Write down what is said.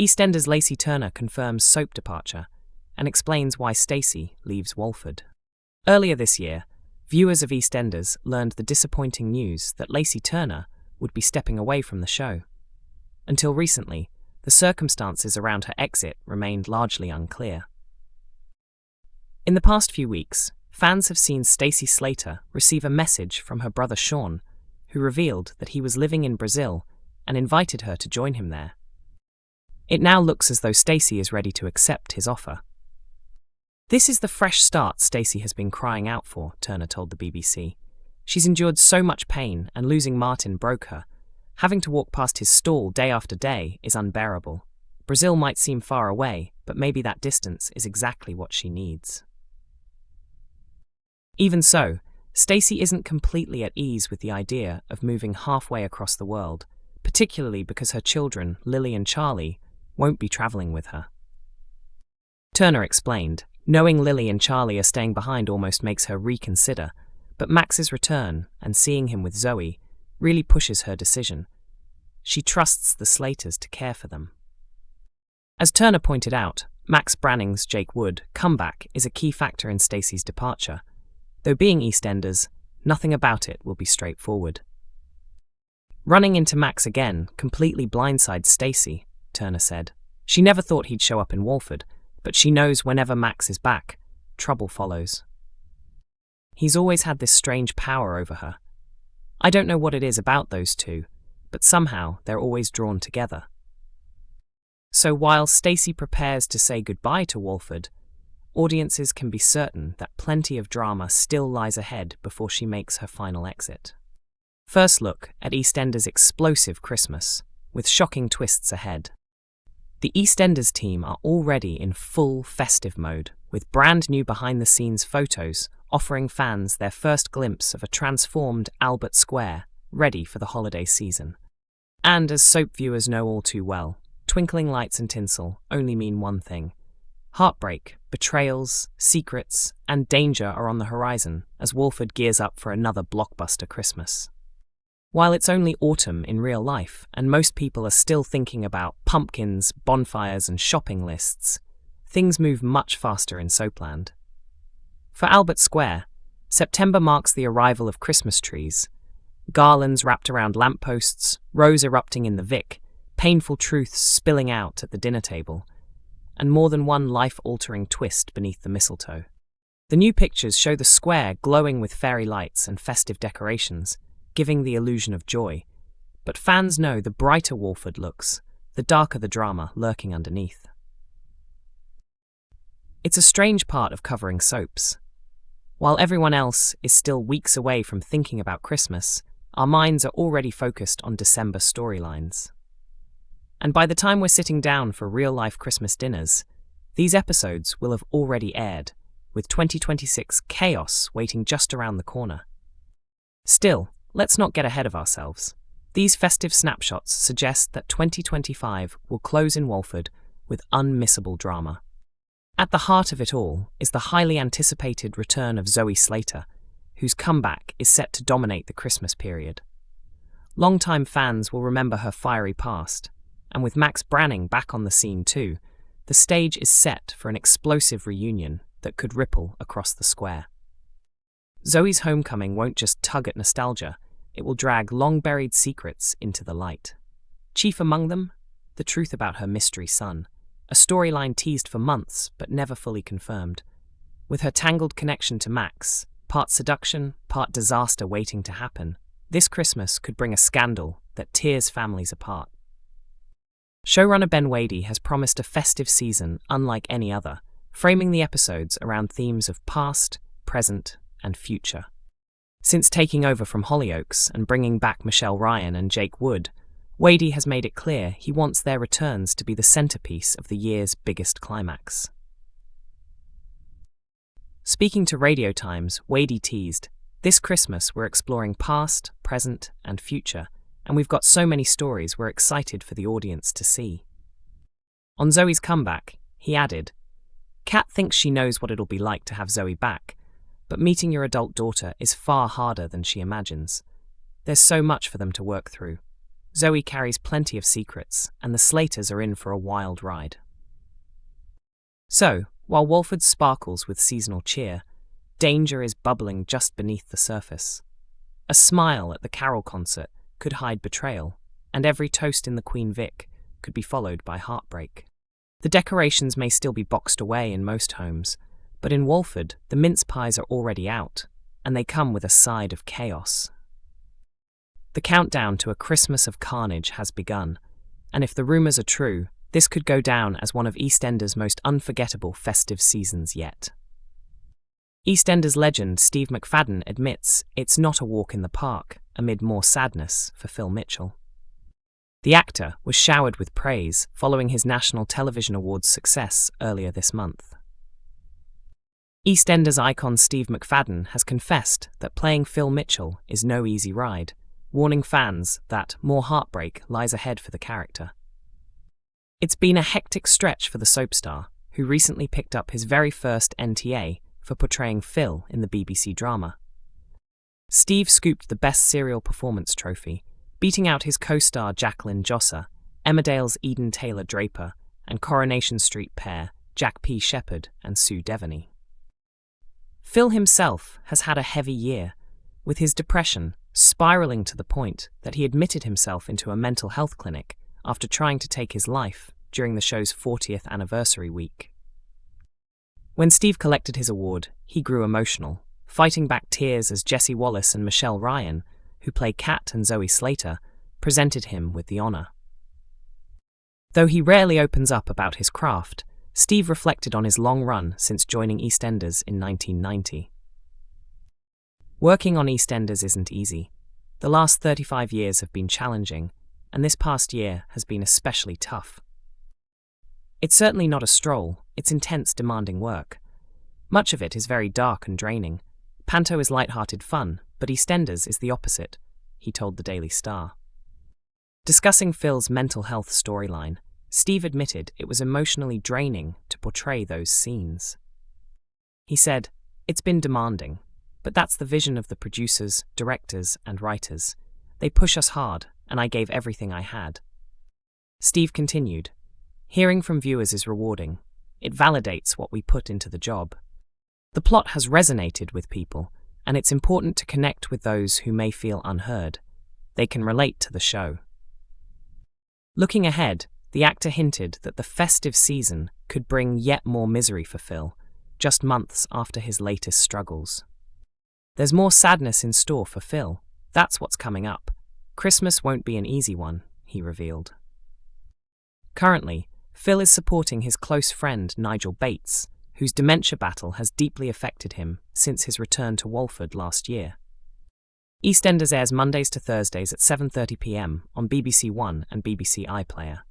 EastEnders Lacey Turner confirms soap departure and explains why Stacey leaves Walford. Earlier this year, viewers of EastEnders learned the disappointing news that Lacey Turner would be stepping away from the show. Until recently, the circumstances around her exit remained largely unclear. In the past few weeks, fans have seen Stacey Slater receive a message from her brother Sean, who revealed that he was living in Brazil and invited her to join him there. It now looks as though Stacey is ready to accept his offer. "This is the fresh start Stacey has been crying out for," Turner told the BBC. "She's endured so much pain, and losing Martin broke her. Having to walk past his stall day after day is unbearable. Brazil might seem far away, but maybe that distance is exactly what she needs." Even so, Stacey isn't completely at ease with the idea of moving halfway across the world, particularly because her children, Lily and Charlie, won't be travelling with her. Turner explained, "Knowing Lily and Charlie are staying behind almost makes her reconsider, but Max's return and seeing him with Zoe really pushes her decision. She trusts the Slaters to care for them." As Turner pointed out, Max Branning's Jake Wood comeback is a key factor in Stacey's departure. Though being EastEnders, nothing about it will be straightforward. "Running into Max again completely blindsides Stacey," Turner said. "She never thought he'd show up in Walford, but she knows whenever Max is back, trouble follows. He's always had this strange power over her. I don't know what it is about those two, but somehow they're always drawn together." So while Stacey prepares to say goodbye to Walford, audiences can be certain that plenty of drama still lies ahead before she makes her final exit. First look at EastEnders' explosive Christmas, with shocking twists ahead. The EastEnders team are already in full festive mode, with brand new behind-the-scenes photos offering fans their first glimpse of a transformed Albert Square, ready for the holiday season. And as soap viewers know all too well, twinkling lights and tinsel only mean one thing. Heartbreak, betrayals, secrets, and danger are on the horizon as Walford gears up for another blockbuster Christmas. While it's only autumn in real life, and most people are still thinking about pumpkins, bonfires, and shopping lists, things move much faster in Soapland. For Albert Square, September marks the arrival of Christmas trees, garlands wrapped around lampposts, rose erupting in the Vic, painful truths spilling out at the dinner table, and more than one life-altering twist beneath the mistletoe. The new pictures show the square glowing with fairy lights and festive decorations, giving the illusion of joy. But fans know the brighter Walford looks, the darker the drama lurking underneath. It's a strange part of covering soaps. While everyone else is still weeks away from thinking about Christmas, our minds are already focused on December storylines. And by the time we're sitting down for real-life Christmas dinners, these episodes will have already aired, with 2026 chaos waiting just around the corner. Still, let's not get ahead of ourselves. These festive snapshots suggest that 2025 will close in Walford with unmissable drama. At the heart of it all is the highly anticipated return of Zoe Slater, whose comeback is set to dominate the Christmas period. Longtime fans will remember her fiery past, and with Max Branning back on the scene too, the stage is set for an explosive reunion that could ripple across the square. Zoe's homecoming won't just tug at nostalgia, it will drag long-buried secrets into the light. Chief among them, the truth about her mystery son, a storyline teased for months but never fully confirmed. With her tangled connection to Max, part seduction, part disaster waiting to happen, this Christmas could bring a scandal that tears families apart. Showrunner Ben Wadey has promised a festive season unlike any other, framing the episodes around themes of past, present, and future. Since taking over from Hollyoaks and bringing back Michelle Ryan and Jake Wood, Wadey has made it clear he wants their returns to be the centerpiece of the year's biggest climax. Speaking to Radio Times, Wadey teased, "This Christmas we're exploring past, present, and future, and we've got so many stories we're excited for the audience to see." On Zoe's comeback, he added, "Kat thinks she knows what it'll be like to have Zoe back, but meeting your adult daughter is far harder than she imagines. There's so much for them to work through. Zoe carries plenty of secrets, and the Slaters are in for a wild ride. So, while Walford sparkles with seasonal cheer, danger is bubbling just beneath the surface. A smile at the carol concert could hide betrayal, and every toast in the Queen Vic could be followed by heartbreak. The decorations may still be boxed away in most homes, but in Walford, the mince pies are already out, and they come with a side of chaos. The countdown to a Christmas of carnage has begun, and if the rumours are true, this could go down as one of EastEnders' most unforgettable festive seasons yet. EastEnders legend Steve McFadden admits it's not a walk in the park amid more sadness for Phil Mitchell. The actor was showered with praise following his National Television Awards success earlier this month. EastEnders icon Steve McFadden has confessed that playing Phil Mitchell is no easy ride, warning fans that more heartbreak lies ahead for the character. It's been a hectic stretch for the soap star, who recently picked up his very first NTA for portraying Phil in the BBC drama. Steve scooped the Best Serial Performance trophy, beating out his co-star Jacqueline Josser, Emmerdale's Eden Taylor-Draper, and Coronation Street pair Jack P. Shepherd and Sue Devaney. Phil himself has had a heavy year, with his depression spiralling to the point that he admitted himself into a mental health clinic after trying to take his life during the show's 40th anniversary week. When Steve collected his award, he grew emotional, fighting back tears as Jesse Wallace and Michelle Ryan, who play Kat and Zoe Slater, presented him with the honour. Though he rarely opens up about his craft, Steve reflected on his long run since joining EastEnders in 1990. Working on EastEnders isn't easy. The last 35 years have been challenging, and this past year has been especially tough. It's certainly not a stroll, it's intense, demanding work. Much of it is very dark and draining. Panto is light-hearted fun, but EastEnders is the opposite, he told the Daily Star. Discussing Phil's mental health storyline, Steve admitted it was emotionally draining to portray those scenes. He said, "It's been demanding, but that's the vision of the producers, directors, and writers. They push us hard, and I gave everything I had." Steve continued, "Hearing from viewers is rewarding. It validates what we put into the job. The plot has resonated with people, and it's important to connect with those who may feel unheard. They can relate to the show." Looking ahead, the actor hinted that the festive season could bring yet more misery for Phil, just months after his latest struggles. "There's more sadness in store for Phil. That's what's coming up. Christmas won't be an easy one," he revealed. Currently, Phil is supporting his close friend Nigel Bates, whose dementia battle has deeply affected him since his return to Walford last year. EastEnders airs Mondays to Thursdays at 7:30 p.m. on BBC One and BBC iPlayer.